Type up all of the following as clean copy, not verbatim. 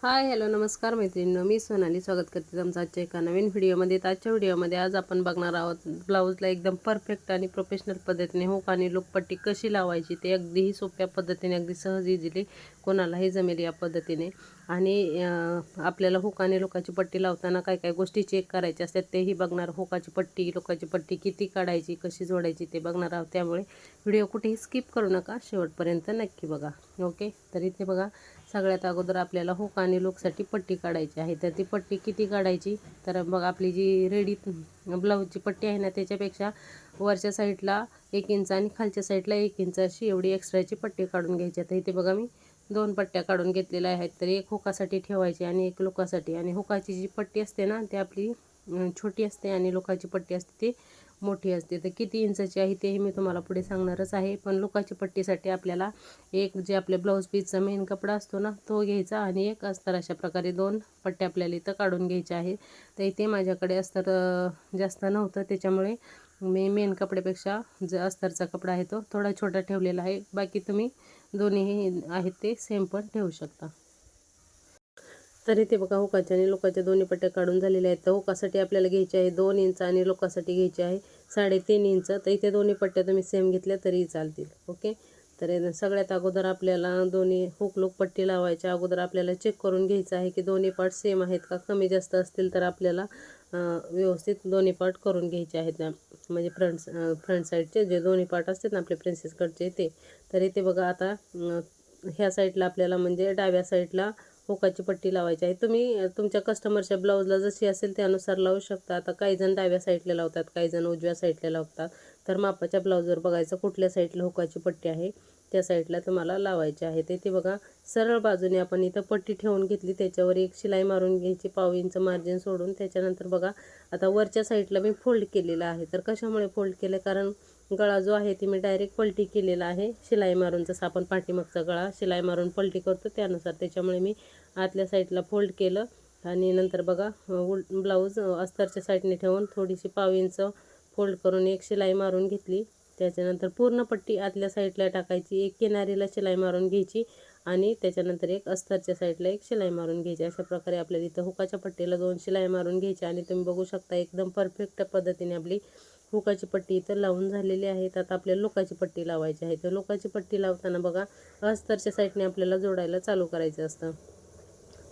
Hi hello नमस्कार मैत्रिणींनो, मी सोनाली स्वागत करते तुमचं आजच्या एका नवीन व्हिडिओमध्ये. आजच्या व्हिडिओमध्ये आज आपण बघणार आहोत ब्लाऊजला एकदम परफेक्ट आणि प्रोफेशनल पद्धतीने हुक आणि लूकपट्टी कशी लावायची ते अगदी सोप्या पद्धतीने, अगदी सहज इझिली कोणालाही जमेल या पद्धतीने. आणि आपल्याला हुक आणि लोकाची पट्टी लावताना काय काय गोष्टी चेक करायच्या असतात तेही बघणार. हुकाची पट्टी, लोकाची पट्टी किती काढायची, कशी जोडायची ते बघणार आहोत. त्यामुळे व्हिडिओ कुठेही स्किप करू नका, शेवटपर्यंत नक्की बघा. ओके, तर इथे बघा, सगळ्यात अगोदर आपल्याला हुक आणि लूकसाठी पट्टी काढायची आहे. तर ती पट्टी किती काढायची, तर बघा आपली जी रेडी ब्लाऊजची पट्टी आहे ना, त्याच्यापेक्षा वरच्या साईडला 1 इंच आणि खालच्या साईडला 1 इंच अशी एवढी एक्स्ट्राची पट्टी काढून घ्यायची. तर इथे बघा मी 2 पट्ट्या काढून घेतलेल्या आहेत. तर एक हुकासाठी ठेवायची आणि एक लुकासाठी. आणि हुकाची जी पट्टी असते ना, ती आपली छोटी असते आणि लुकाची पट्टी असते ती मोठी असते. तर किती इंचाची आहे तेही मी तुम्हाला पुढे सांगणारच आहे. पण लुकाची पट्टीसाठी आपल्याला एक जे आपले ब्लाऊज पीसचा मेन कपडा असतो ना, तो घ्यायचा आणि एक अस्तर, अशा प्रकारे 2 पट्ट्या आपल्याला इथं काढून घ्यायच्या आहेत. तर इथे माझ्याकडे अस्तर जास्त नव्हतं, त्याच्यामुळे मी मेन कपड्यापेक्षा जो अस्तरचा कपडा आहे तो थोडा छोटा ठेवलेला आहे. बाकी तुम्ही दोन्हीही आहेत ते सेम पण ठेवू शकता. तर इथे बघा, हुकाच्या आणि लोकाच्या दोन्ही पट्ट्या काढून झालेल्या आहेत. तर हुकासाठी आपल्याला घ्यायची आहे 2 इंच आणि लोकासाठी घ्यायची आहे 3.5 इंच. तर इथे दोन्ही पट्ट्या तुम्ही सेम घेतल्या तरी चालतील. ओके, तर सगळ्यात अगोदर आपल्याला दोन्ही हुक लूक पट्टी लावायच्या अगोदर आपल्याला चेक करून घ्यायचं आहे की दोन्ही पार्ट सेम आहेत का. कमी जास्त असतील तर आपल्याला व्यवस्थित दोन्ही पार्ट करून घ्यायचे आहेत, म्हणजे फ्रंट साईडचे जे दोन्ही पार्ट असतात ना आपले प्रिन्सेस कटचे ते. तर इथे बघा, आता ह्या साईडला आपल्याला म्हणजे डाव्या साईडला हुकाची पट्टी लावायची आहे. तुम्ही तुमच्या कस्टमरच्या ब्लाऊजला जशी असेल त्यानुसार लावू शकता. आता काही जण डाव्या साईडला लावतात, काही जण उजव्या साईडला लावतात. तर मापाच्या ब्लाऊजवर बघायचं कुठल्या साईडला हुकाची पट्टी आहे त्या साईडला तुम्हाला लावायची आहे. ते बघा, सरळ बाजूने आपण इथं पट्टी ठेवून घेतली, त्याच्यावर एक शिलाई मारून घ्यायची 1/2 इंच मार्जिन सोडून. त्याच्यानंतर बघा, आता वरच्या साईडला मी फोल्ड केलेला आहे. तर कशामुळे फोल्ड केलं, कारण गळा जो आहे ती मी डायरेक्ट पलटी केलेला आहे शिलाई मारून, जसं आपण पाठीमागचा गळा शिलाई मारून पलटी करतो त्यानुसार. त्याच्यामुळे मी आतल्या साईडला फोल्ड केलं. आणि नंतर बघा, ब्लाऊज अस्तरच्या साईडने ठेवून थोडीशी 1/2 इंच फोल्ड करून एक शिलाई मारून घेतली. त्याच्यानंतर पूर्ण पट्टी आतल्या साईडला टाकायची, एक किनारीला शिलाई मारून घ्यायची आणि त्याच्यानंतर एक अस्तरच्या साईडला एक शिलाई मारून घ्यायची. अशा प्रकारे आपल्याला इथं हुकाच्या पट्टीला 2 शिलाई मारून घ्यायची. आणि तुम्ही बघू शकता एकदम परफेक्ट पद्धतीने आपली हुकाची पट्टी इथं लावून झालेली आहे. आता आपल्याला लोकाची पट्टी लावायची आहे. तर लोकाची पट्टी लावताना बघा, अस्तरच्या साईडने आपल्याला जोडायला चालू करायचं असतं.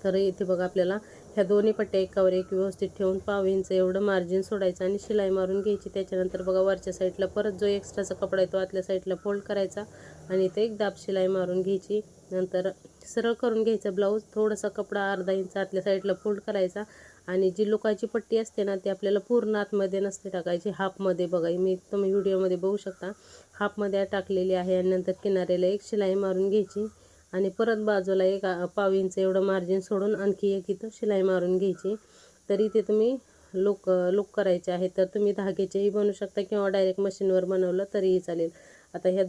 तर इथे बघा, आपल्याला ह्या दोन्ही पट्ट्या एकावर एक व्यवस्थित ठेवून 1/2 इंच एवढं मार्जिन सोडायचं आणि शिलाई मारून घ्यायची. त्याच्यानंतर बघा, वरच्या साईडला परत जो एक्स्ट्राचा कपडा आहे तो आतल्या साईडला फोल्ड करायचा आणि इथे एक दाब शिलाई मारून घ्यायची. नंतर सरळ करून घ्यायचं ब्लाऊज, थोडासा कपडा अर्धा इंच आतल्या साईडला फोल्ड करायचा. आणि जी लोकाची पट्टी असते ना, ती आपल्याला पूर्ण आतमध्ये नसते टाकायची, हाफमध्ये. बघा, तुम्ही व्हिडिओमध्ये बघू शकता, हाफमध्ये टाकलेली आहे. आणि नंतर किनाऱ्याला एक शिलाई मारून घ्यायची आणि परत बाजूला एक 1/2 इंच एवढं मार्जिन सोडून आणखी एक इथं शिलाई मारून घ्यायची. तर इथे तुम्ही लूक करायचे आहे तर तुम्ही धाग्याचेही बनवू शकता किंवा डायरेक्ट मशीनवर बनवलं तरीही चालेल. आता ह्या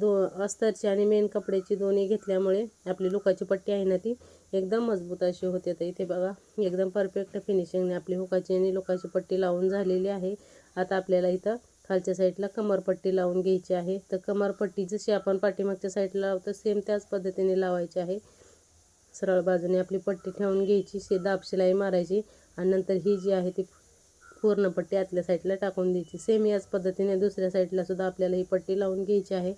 अस्तरची आणि मेन कपड्याची दोन्ही घेतल्यामुळे आपली लुकाची पट्टी आहे ना, ती एकदम मजबूत अशी होते. तर इथे बघा, एकदम परफेक्ट फिनिशिंगने आपली हुकाची आणि लुकाची पट्टी लावून झालेली आहे. आता आपल्याला इथं खालच्या साईडला कमरपट्टी लावून घ्यायची आहे. तर कमरपट्टी जशी आपण पाठीमागच्या साईडला लावतो सेम त्याच पद्धतीने लावायची आहे. सरळ बाजूने आपली पट्टी ठेवून घ्यायची, दाब शिलाई मारायची आणि नंतर ही जी आहे ती पूर्ण पट्टी आतल्या साईडला टाकून द्यायची. सेम याच पद्धतीने दुसऱ्या साईडला सुद्धा आपल्याला ही पट्टी लावून घ्यायची आहे.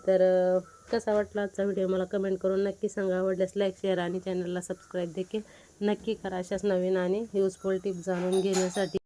तर कसा वाटला आजचा व्हिडिओ मला कमेंट करून नक्की सांगा. आवडल्यास लाईक, शेअर आणि चॅनलला सबस्क्राईब देखील नक्की करा, अशाच नवीन आणि यूजफुल टिप्स जाणून घेण्यासाठी.